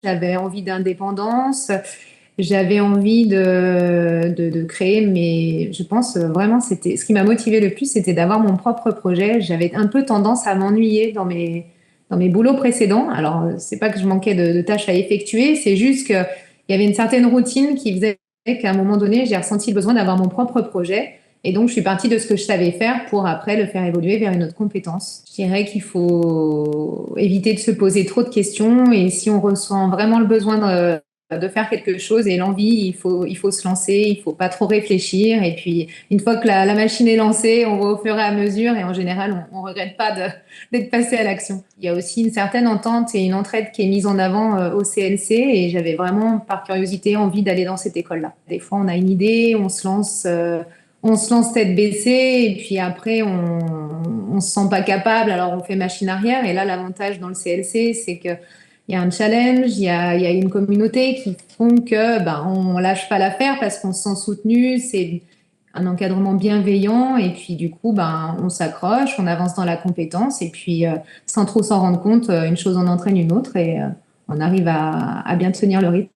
J'avais envie d'indépendance, j'avais envie de créer mes... Je pense vraiment, c'était ce qui m'a motivé le plus, c'était d'avoir mon propre projet. J'avais un peu tendance à m'ennuyer dans mes boulots précédents. Alors, c'est pas que je manquais de tâches à effectuer, c'est juste qu'il y avait une certaine routine qui faisait qu'à un moment donné, j'ai ressenti le besoin d'avoir mon propre projet. Et donc, je suis partie de ce que je savais faire pour après le faire évoluer vers une autre compétence. Je dirais qu'il faut éviter de se poser trop de questions et si on ressent vraiment le besoin de faire quelque chose et l'envie, il faut se lancer, il faut pas trop réfléchir. Et puis, une fois que la machine est lancée, on va au fur et à mesure et en général, on regrette pas d'être passé à l'action. Il y a aussi une certaine entente et une entraide qui est mise en avant au CLC et j'avais vraiment, par curiosité, envie d'aller dans cette école-là. Des fois, on a une idée, on se lance tête baissée et puis après, on se sent pas capable, alors on fait machine arrière. Et là, l'avantage dans le CLC, c'est que il y a un challenge, il y a une communauté qui font que ben, on lâche pas l'affaire parce qu'on se sent soutenu, c'est un encadrement bienveillant et puis du coup, ben, on s'accroche, on avance dans la compétence et puis sans trop s'en rendre compte, une chose en entraîne une autre et on arrive à bien tenir le rythme.